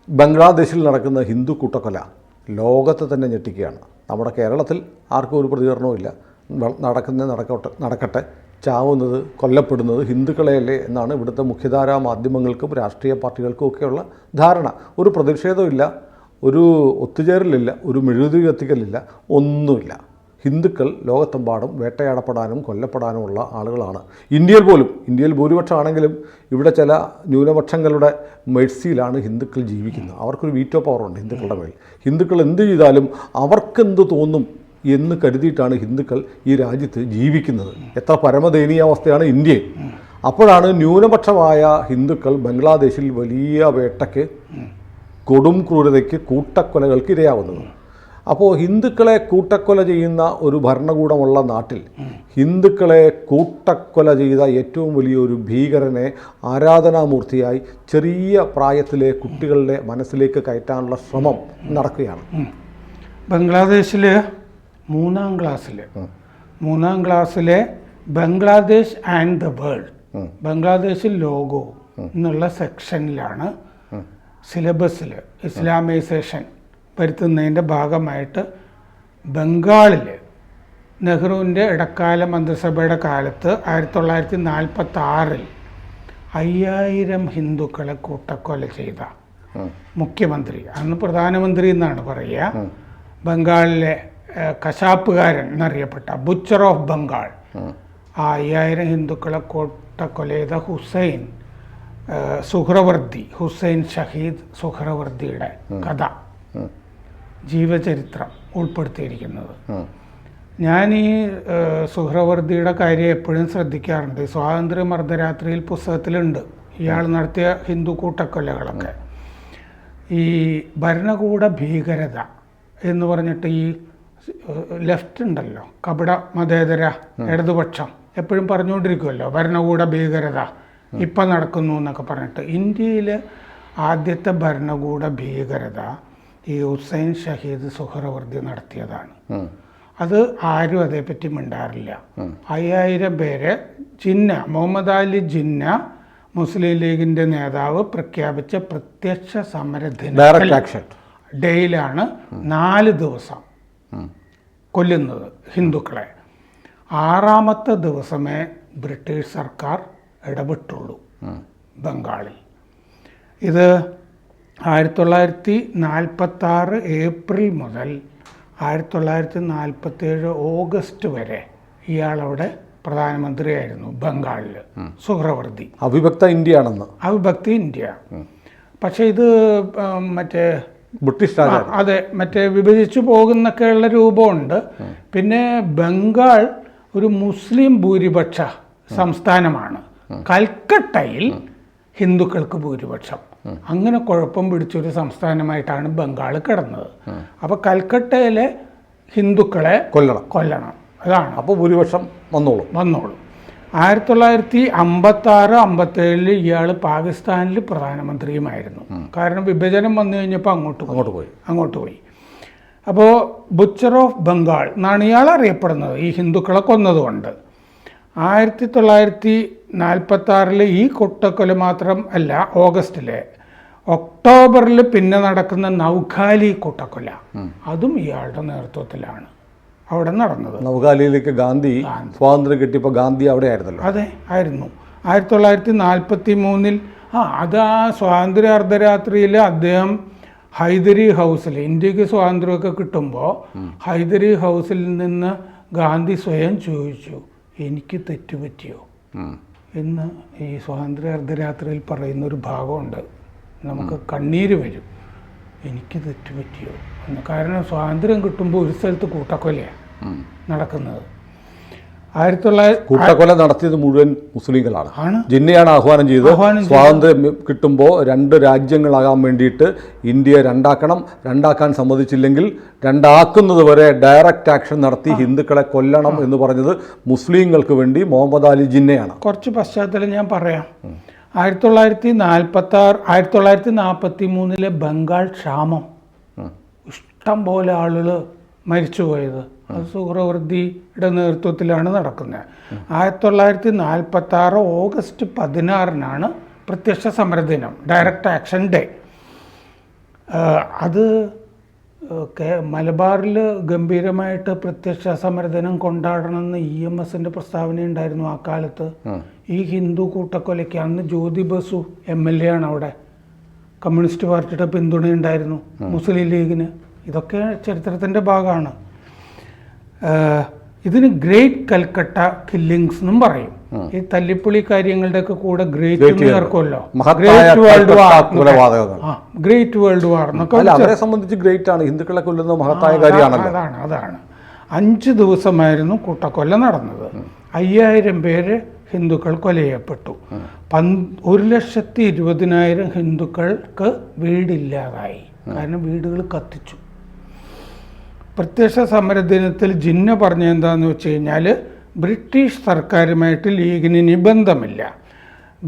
ബംഗ്ലാദേശിൽ നടക്കുന്ന ഹിന്ദു കൂട്ടക്കൊല ലോകത്തെ തന്നെ ഞെട്ടിക്കുകയാണ്. നമ്മുടെ കേരളത്തിൽ ആർക്കും ഒരു പ്രതികരണവുമില്ല. നടക്കട്ടെ, ചാവുന്നത് കൊല്ലപ്പെടുന്നത് ഹിന്ദുക്കളെയല്ലേ എന്നാണ് ഇവിടുത്തെ മുഖ്യധാരാ മാധ്യമങ്ങൾക്കും രാഷ്ട്രീയ പാർട്ടികൾക്കും ഒക്കെയുള്ള ധാരണ. ഒരു പ്രതിഷേധമില്ല, ഒരു ഒത്തുചേരലില്ല, ഒരു മെഴുകുതിരി കത്തിക്കലില്ല, ഒന്നുമില്ല. ഹിന്ദുക്കൾ ലോകത്തെമ്പാടും വേട്ടയാടപ്പെടാനും കൊല്ലപ്പെടാനുമുള്ള ആളുകളാണ്. ഇന്ത്യയിൽ ഭൂരിപക്ഷമാണെങ്കിലും ഇവിടെ ചില ന്യൂനപക്ഷങ്ങളുടെ മെഴ്സിയിലാണ് ഹിന്ദുക്കൾ ജീവിക്കുന്നത്. അവർക്കൊരു വീറ്റോ പവറുണ്ട് ഹിന്ദുക്കളുടെ മേൽ. ഹിന്ദുക്കൾ എന്ത് ചെയ്താലും അവർക്കെന്ത് തോന്നും എന്ന് കരുതിയിട്ടാണ് ഹിന്ദുക്കൾ ഈ രാജ്യത്ത് ജീവിക്കുന്നത്. എത്ര പരമദയനീയാവസ്ഥയാണ് ഇന്ത്യയിൽ. അപ്പോഴാണ് ന്യൂനപക്ഷമായ ഹിന്ദുക്കൾ ബംഗ്ലാദേശിൽ വലിയ വേട്ടയ്ക്ക്, കൊടും ക്രൂരതയ്ക്ക്, കൂട്ടക്കൊലകൾക്ക് ഇരയാവുന്നത്. അപ്പോൾ ഹിന്ദുക്കളെ കൂട്ടക്കൊല ചെയ്യുന്ന ഒരു ഭരണകൂടമുള്ള നാട്ടിൽ ഹിന്ദുക്കളെ കൂട്ടക്കൊല ചെയ്ത ഏറ്റവും വലിയൊരു ഭീകരനെ ആരാധനാമൂർത്തിയായി ചെറിയ പ്രായത്തിലെ കുട്ടികളുടെ മനസ്സിലേക്ക് കയറ്റാനുള്ള ശ്രമം നടക്കുകയാണ്. ബംഗ്ലാദേശിൽ മൂന്നാം ക്ലാസ്സിലെ ബംഗ്ലാദേശ് ആൻഡ് ദ വേൾഡ്, ബംഗ്ലാദേശിൽ ലോകവും എന്നുള്ള സെക്ഷനിലാണ് സിലബസിൽ ഇസ്ലാമൈസേഷൻ വരുത്തുന്നതിൻ്റെ ഭാഗമായിട്ട് ബംഗാളിൽ നെഹ്റുവിൻ്റെ ഇടക്കാല മന്ത്രിസഭയുടെ കാലത്ത് 1946 5000 ഹിന്ദുക്കളെ കൂട്ടക്കൊല ചെയ്ത മുഖ്യമന്ത്രി, അന്ന് പ്രധാനമന്ത്രി എന്നാണ് പറയുക, ബംഗാളിലെ കശാപ്പുകാരൻ എന്നറിയപ്പെട്ട ബുച്ചർ ഓഫ് ബംഗാൾ, ആ 5000 ഹിന്ദുക്കളെ കൂട്ടക്കൊല ചെയ്ത ഹുസൈൻ ഷഹീദ് സുഹ്റവർദിയുടെ കഥ, ജീവചരിത്രം ഉൾപ്പെടുത്തിയിരിക്കുന്നത്. ഞാൻ ഈ സുഹ്റവർദിയുടെ കാര്യം എപ്പോഴും ശ്രദ്ധിക്കാറുണ്ട്. സ്വാതന്ത്ര്യ മർദ്ദരാത്രിയിൽ പുസ്തകത്തിലുണ്ട് ഇയാൾ നടത്തിയ ഹിന്ദു കൂട്ടക്കൊലകളൊക്കെ. ഈ ഭരണകൂട ഭീകരത എന്ന് പറഞ്ഞിട്ട് ഈ ലെഫ്റ്റ് ഉണ്ടല്ലോ, കപട മതേതര ഇടതുപക്ഷം എപ്പോഴും പറഞ്ഞുകൊണ്ടിരിക്കുമല്ലോ ഭരണകൂട ഭീകരത ഇപ്പം നടക്കുന്നു എന്നൊക്കെ പറഞ്ഞിട്ട്. ഇന്ത്യയിൽ ആദ്യത്തെ ഭരണകൂട ഭീകരത ഈ ഹുസൈൻ ഷഹീദ് സുഹ്റവർദി നടത്തിയതാണ്. അത് ആരും അതേപ്പറ്റി മിണ്ടാറില്ല. 5000 പേരെ മുഹമ്മദ് അലി ജിന്ന, മുസ്ലിം ലീഗിൻ്റെ നേതാവ്, പ്രഖ്യാപിച്ച പ്രത്യക്ഷ ഡേയിലാണ് 4 ദിവസം കൊല്ലുന്നത് ഹിന്ദുക്കളെ. 6ാമത്തെ ദിവസമേ ബ്രിട്ടീഷ് സർക്കാർ ഇടപെട്ടുള്ളൂ ബംഗാളിൽ. ഇത് 1946 ഏപ്രിൽ മുതൽ 1947 ഓഗസ്റ്റ് വരെ ഇയാളവിടെ പ്രധാനമന്ത്രിയായിരുന്നു ബംഗാളിൽ, സുഹ്റവർദി. അവിഭക്ത ഇന്ത്യ. പക്ഷേ ഇത് മറ്റേ ബ്രിട്ടീഷ് അതെ, മറ്റേ വിഭജിച്ചു പോകുന്നൊക്കെയുള്ള രൂപമുണ്ട്. പിന്നെ ബംഗാൾ ഒരു മുസ്ലിം ഭൂരിപക്ഷ സംസ്ഥാനമാണ്. കൽക്കട്ടയിൽ ഹിന്ദുക്കൾക്ക് ഭൂരിപക്ഷം. അങ്ങനെ കുഴപ്പം പിടിച്ചൊരു സംസ്ഥാനമായിട്ടാണ് ബംഗാൾ കിടന്നത്. അപ്പോൾ കൽക്കട്ടയിലെ ഹിന്ദുക്കളെ കൊല്ലണം, അതാണ്. അപ്പോൾ ഭൂരിപക്ഷം വന്നോളൂ. 1956-57 ഇയാൾ പാകിസ്ഥാനിൽ പ്രധാനമന്ത്രിയുമായിരുന്നു. കാരണം വിഭജനം വന്നു കഴിഞ്ഞപ്പോൾ അങ്ങോട്ട് പോയി. അപ്പോൾ ബുച്ചർ ഓഫ് ബംഗാൾ എന്നാണ് ഇയാൾ അറിയപ്പെടുന്നത്, ഈ ഹിന്ദുക്കളെ കൊന്നതുകൊണ്ട്. 1946 ഈ കൂട്ടക്കൊല മാത്രം അല്ല, ഒക്ടോബറിൽ പിന്നെ നടക്കുന്ന നൗഖാലി കൂട്ടക്കൊല, അതും ഇയാളുടെ നേതൃത്വത്തിലാണ് അവിടെ നടന്നത്. നൗഖാലിയിലേക്ക് ഗാന്ധി സ്വാതന്ത്ര്യം കിട്ടിയപ്പോൾ ഗാന്ധി അവിടെ ആയിരുന്നല്ലോ. അതെ, ആയിരുന്നു. 1943 അത് ആ സ്വാതന്ത്ര്യ അർദ്ധരാത്രിയിൽ അദ്ദേഹം ഹൈദരി ഹൗസിൽ, ഇന്ത്യക്ക് സ്വാതന്ത്ര്യമൊക്കെ കിട്ടുമ്പോൾ ഹൈദരി ഹൗസിൽ നിന്ന് ഗാന്ധി സ്വയം ചോദിച്ചു, എനിക്ക് തെറ്റുപറ്റിയോ എന്ന്. ഈ സ്വാതന്ത്ര്യ അർദ്ധരാത്രിയിൽ പറയുന്നൊരു ഭാഗമുണ്ട്, നമുക്ക് കണ്ണീര് വരും, എനിക്ക് തെറ്റുപറ്റിയോ എന്ന്. കാരണം സ്വാതന്ത്ര്യം കിട്ടുമ്പോൾ ഒരു സ്ഥലത്ത് കൂട്ടക്കൊലയാണ് നടക്കുന്നത്. കൂട്ടക്കൊല നടത്തിയത് മുഴുവൻ മുസ്ലിങ്ങളാണ്. ജിന്നയാണ് ആഹ്വാനം ചെയ്തത്. സ്വാതന്ത്ര്യം കിട്ടുമ്പോൾ 2 രാജ്യങ്ങളാകാൻ വേണ്ടിയിട്ട് ഇന്ത്യയെ രണ്ടാക്കാൻ സമ്മതിച്ചില്ലെങ്കിൽ രണ്ടാക്കുന്നത് വരെ ഡയറക്റ്റ് ആക്ഷൻ നടത്തി ഹിന്ദുക്കളെ കൊല്ലണം എന്ന് പറഞ്ഞത് മുസ്ലിങ്ങൾക്ക് വേണ്ടി മുഹമ്മദ് അലി ജിന്നയാണ്. കുറച്ച് പശ്ചാത്തലം ഞാൻ പറയാം. 1943 ബംഗാൾ ക്ഷാമം, ഇഷ്ടം പോലെ ആളുകൾ മരിച്ചുപോയത്, അത് സുഹ്റവർദിയുടെ നേതൃത്വത്തിലാണ് നടക്കുന്നത്. 1946 ഓഗസ്റ്റ് 16 പ്രത്യക്ഷ സമരദിനം, ഡയറക്റ്റ് ആക്ഷൻ ഡേ. അത് മലബാറിൽ ഗംഭീരമായിട്ട് പ്രത്യക്ഷ സമരദിനം കൊണ്ടാടണമെന്ന് EMSൻ്റെ പ്രസ്താവന ഉണ്ടായിരുന്നു ആ കാലത്ത്. ഈ ഹിന്ദു കൂട്ടക്കൊലയ്ക്ക് അന്ന് ജ്യോതി ബസു MLA ആണ് അവിടെ. കമ്മ്യൂണിസ്റ്റ് പാർട്ടിയുടെ പിന്തുണയുണ്ടായിരുന്നു മുസ്ലിം ലീഗിന്. ഇതൊക്കെ ചരിത്രത്തിൻ്റെ ഭാഗമാണ്. ഇതിന് ഗ്രേറ്റ് കൽക്കട്ട കില്ലിങ്സ് എന്നും പറയും. ഈ തല്ലിപ്പൊളി കാര്യങ്ങളുടെയൊക്കെ കൂടെ ഗ്രേറ്റ് ചേർക്കുമല്ലോ. ഗ്രേറ്റ് വേൾഡ് വാർ എന്നൊക്കെ അവരെ സംബന്ധിച്ച് ഗ്രേറ്റ് ആണ്. ഹിന്ദുക്കളെ കൊല്ലുന്ന മഹത്തായ കാര്യമാണല്ലോ. അതാണ് 5 ദിവസമായിരുന്നു കൂട്ടക്കൊല നടന്നത്. 5000 പേര് ഹിന്ദുക്കൾ കൊല ചെയ്യപ്പെട്ടു. 1,20,000 ഹിന്ദുക്കൾക്ക് വീടില്ലാതായി. കാരണം വീടുകൾ കത്തിച്ചു. പ്രത്യക്ഷ സമരദിനത്തിൽ ജിന്ന പറഞ്ഞ എന്താണെന്ന് വെച്ച് കഴിഞ്ഞാൽ, ബ്രിട്ടീഷ് സർക്കാരുമായിട്ട് ലീഗിന് ഇനി ബന്ധമില്ല,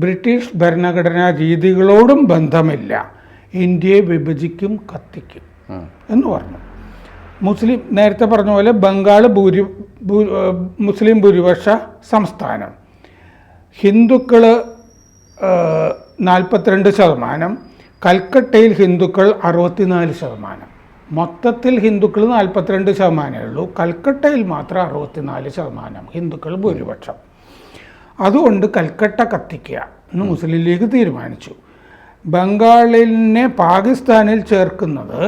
ബ്രിട്ടീഷ് ഭരണഘടനാ രീതികളോടും ബന്ധമില്ല, ഇന്ത്യയെ വിഭജിക്കും, കത്തിക്കും എന്ന് പറഞ്ഞു. മുസ്ലിം നേരത്തെ പറഞ്ഞ പോലെ ബംഗാൾ മുസ്ലിം ഭൂരിപക്ഷ സംസ്ഥാനം. ഹിന്ദുക്കൾ 42%, കൽക്കട്ടയിൽ ഹിന്ദുക്കൾ 64%. മൊത്തത്തിൽ ഹിന്ദുക്കൾ 42% ഉള്ളൂ. കൽക്കട്ടയിൽ മാത്രം 64% ഹിന്ദുക്കൾ ഭൂരിപക്ഷം. അതുകൊണ്ട് കൽക്കട്ട കത്തിക്കുക എന്ന് മുസ്ലിം ലീഗ് തീരുമാനിച്ചു. ബംഗാളിനെ പാകിസ്ഥാനിൽ ചേർക്കുന്നത്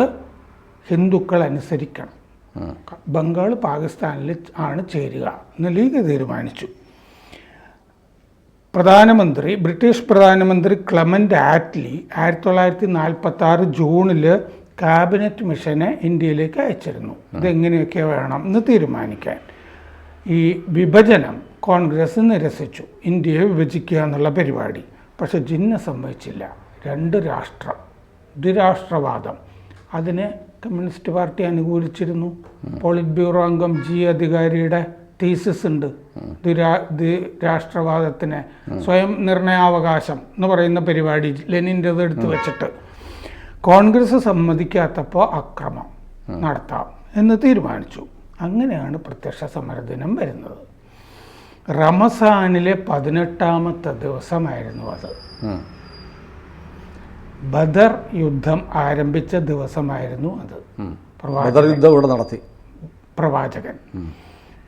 ഹിന്ദുക്കൾ അനുസരിക്കണം. ബംഗാൾ പാകിസ്ഥാനിൽ ആണ് ചേരുക എന്ന് ലീഗ് തീരുമാനിച്ചു. ബ്രിട്ടീഷ് പ്രധാനമന്ത്രി ക്ലെമന്റ് ആറ്റ്ലി 1946 ജൂണിൽ ക്യാബിനറ്റ് മിഷനെ ഇന്ത്യയിലേക്ക് അയച്ചിരുന്നു. ഇതെങ്ങനെയൊക്കെ വേണം എന്ന് തീരുമാനിക്കാൻ. ഈ വിഭജനം കോൺഗ്രസ് നിരസിച്ചു, ഇന്ത്യയെ വിഭജിക്കുക എന്നുള്ള പരിപാടി. പക്ഷെ ജിന്ന സമ്മതിച്ചില്ല. 2 രാഷ്ട്രം, ദ്വിരാഷ്ട്രവാദം, അതിനെ കമ്മ്യൂണിസ്റ്റ് പാർട്ടി അനുകൂലിച്ചിരുന്നു. പോളിറ്റ് ബ്യൂറോ അംഗം G അധികാരിയുടെ തീസിസ് ഉണ്ട്. രാഷ്ട്രവാദത്തിന് സ്വയം നിർണയാവകാശം എന്ന് പറയുന്ന പരിപാടി ലെനിൻ്റെത് എടുത്തു വെച്ചിട്ട് കോൺഗ്രസ് സമ്മതിക്കാത്തപ്പോൾ അക്രമം നടത്താം എന്ന് തീരുമാനിച്ചു. അങ്ങനെയാണ് പ്രത്യക്ഷ സമരദിനം വരുന്നത്. റമസാനിലെ 18ാമത്തെ ദിവസമായിരുന്നു അത്. ബദർ യുദ്ധം ആരംഭിച്ച ദിവസമായിരുന്നു അത്. പ്രവാചകൻ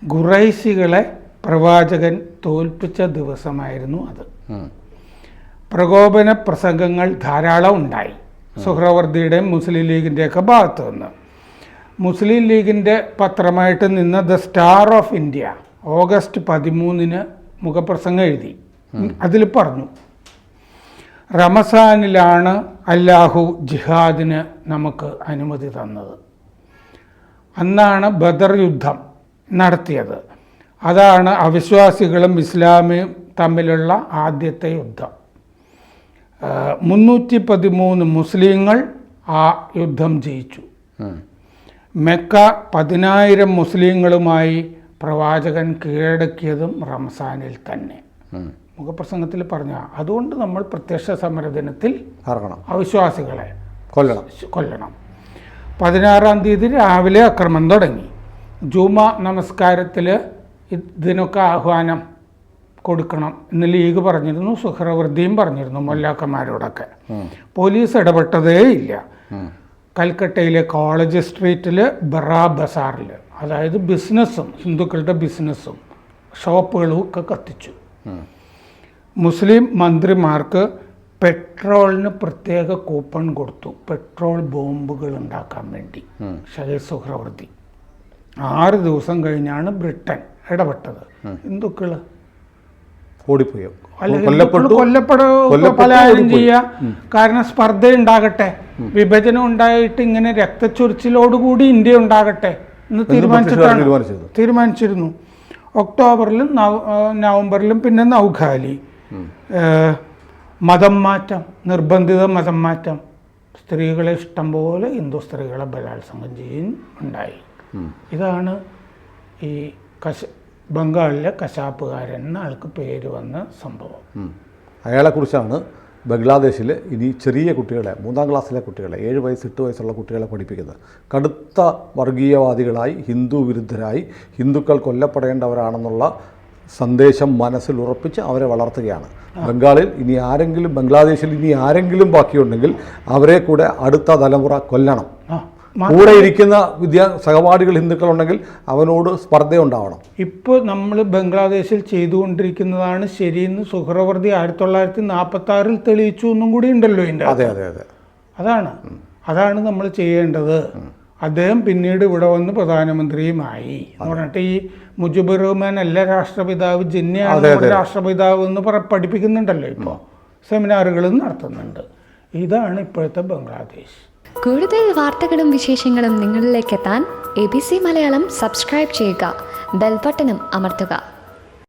ഖുറൈശികളെ പ്രവാചകൻ തോൽപ്പിച്ച ദിവസമായിരുന്നു അത്. പ്രകോപന പ്രസംഗങ്ങൾ ധാരാളം ഉണ്ടായി സുഹ്രവർദിയുടെയും മുസ്ലിം ലീഗിൻ്റെയൊക്കെ ഭാഗത്തു നിന്ന്. മുസ്ലിം ലീഗിൻ്റെ പത്രമായിട്ട് നിന്ന the star of India August 13 മുഖപ്രസംഗം എഴുതി. അതിൽ പറഞ്ഞു, റമസാനിലാണ് അല്ലാഹു ജിഹാദിന് നമുക്ക് അനുമതി തന്നത്. അന്നാണ് ബദർ യുദ്ധം നടത്തിയത്. അതാണ് അവിശ്വാസികളും ഇസ്ലാമിയും തമ്മിലുള്ള ആദ്യത്തെ യുദ്ധം. 313 മുസ്ലിങ്ങൾ ആ യുദ്ധം ജയിച്ചു. മെക്ക 10,000 മുസ്ലിങ്ങളുമായി പ്രവാചകൻ കീഴടക്കിയതും റംസാനിൽ തന്നെ. മുഖപ്രസംഗത്തിൽ പറഞ്ഞ അതുകൊണ്ട് നമ്മൾ പ്രത്യക്ഷ സമരദിനത്തിൽ അവിശ്വാസികളെ കൊല്ലണം. 16-ാം തീയതി രാവിലെ അക്രമം തുടങ്ങി. ജുമ നമസ്കാരത്തിൽ ഇതിനൊക്കെ ആഹ്വാനം കൊടുക്കണം എന്ന് ലീഗ് പറഞ്ഞിരുന്നു, സുഹ്രവർദിയും പറഞ്ഞിരുന്നു മൊല്ലാക്കന്മാരോടൊക്കെ. പോലീസ് ഇടപെട്ടതേ ഇല്ല. കൽക്കട്ടയിലെ കോളേജ് സ്ട്രീറ്റിൽ ബറാ ബസാറിൽ, അതായത് ബിസിനസ്സും ഹിന്ദുക്കളുടെ ബിസിനസ്സും ഷോപ്പുകളും ഒക്കെ കത്തിച്ചു. മുസ്ലിം മന്ത്രിമാർക്ക് പെട്രോളിന് പ്രത്യേക കൂപ്പൺ കൊടുത്തു, പെട്രോൾ ബോംബുകൾ ഉണ്ടാക്കാൻ വേണ്ടി. ഷഹീദ് സുഹ്രവർദി 6 ദിവസം കഴിഞ്ഞാണ് ബ്രിട്ടൻ ഇടപെട്ടത്. ഹിന്ദുക്കൾ പലായനം ചെയ്യുക. കാരണം സ്പർദ്ധ ഉണ്ടാകട്ടെ, വിഭജനം ഉണ്ടായിട്ട് ഇങ്ങനെ രക്തച്ചൊരിച്ചിലോടുകൂടി ഇന്ത്യ ഉണ്ടാകട്ടെ എന്ന് തീരുമാനിച്ചിരുന്നു. ഒക്ടോബറിലും നവംബറിലും പിന്നെ നൗഖാലി. മതം മാറ്റം, നിർബന്ധിത മതം മാറ്റം. സ്ത്രീകളെ ഇഷ്ടംപോലെ ഹിന്ദു സ്ത്രീകളെ ബലാത്സംഗം ചെയ്യും ഉണ്ടായി. ഇതാണ് ഈ ബംഗാളിലെ കശാപ്പുകാരൻ എന്ന ആൾക്ക് പേര് വന്ന സംഭവം. അയാളെക്കുറിച്ചാണ് ബംഗ്ലാദേശിൽ ഇനി ചെറിയ കുട്ടികളെ, 3-ാം ക്ലാസ്സിലെ കുട്ടികളെ, 7 വയസ്സ് 8 വയസ്സുള്ള കുട്ടികളെ പഠിപ്പിക്കുന്നത്. കടുത്ത വർഗീയവാദികളായി, ഹിന്ദു വിരുദ്ധരായി, ഹിന്ദുക്കൾ കൊല്ലപ്പെടേണ്ടവരാണെന്നുള്ള സന്ദേശം മനസ്സിൽ ഉറപ്പിച്ച് അവരെ വളർത്തുകയാണ്. ബംഗ്ലാദേശിൽ ഇനി ആരെങ്കിലും ബാക്കിയുണ്ടെങ്കിൽ അവരെ കൂടെ അടുത്ത തലമുറ കൊല്ലണം. കൂടെ ഇരിക്കുന്ന സഹപാഠികൾ ഹിന്ദുക്കളുണ്ടെങ്കിൽ അവനോട് സ്പർദ്ധയുണ്ടാവണം. ഇപ്പോൾ നമ്മൾ ബംഗ്ലാദേശിൽ ചെയ്തുകൊണ്ടിരിക്കുന്നതാണ് ശരിയെന്ന് സുഹ്റവർദി 1946 തെളിയിച്ചു എന്നും കൂടി ഉണ്ടല്ലോ ഇതിൻ്റെ. അതെ അതെ അതെ, അതാണ് നമ്മൾ ചെയ്യേണ്ടത്. അദ്ദേഹം പിന്നീട് ഇവിടെ വന്ന് പ്രധാനമന്ത്രിയുമായി എന്ന് പറഞ്ഞിട്ട് ഈ മുജിബുർ റഹ്മാൻ അല്ല രാഷ്ട്രപിതാവ്, ജിന്നയാണ് രാഷ്ട്രപിതാവ് എന്ന് പഠിപ്പിക്കുന്നുണ്ടല്ലോ, ഇപ്പോൾ സെമിനാറുകളും നടത്തുന്നുണ്ട്. ഇതാണ് ഇപ്പോഴത്തെ ബംഗ്ലാദേശ്. കൂടുതൽ വാർത്തകളും വിശേഷങ്ങളും നിങ്ങളിലേക്ക് എത്താൻ ABC മലയാളം സബ്സ്ക്രൈബ് ചെയ്യുക, ബെൽബട്ടനും അമർത്തുക.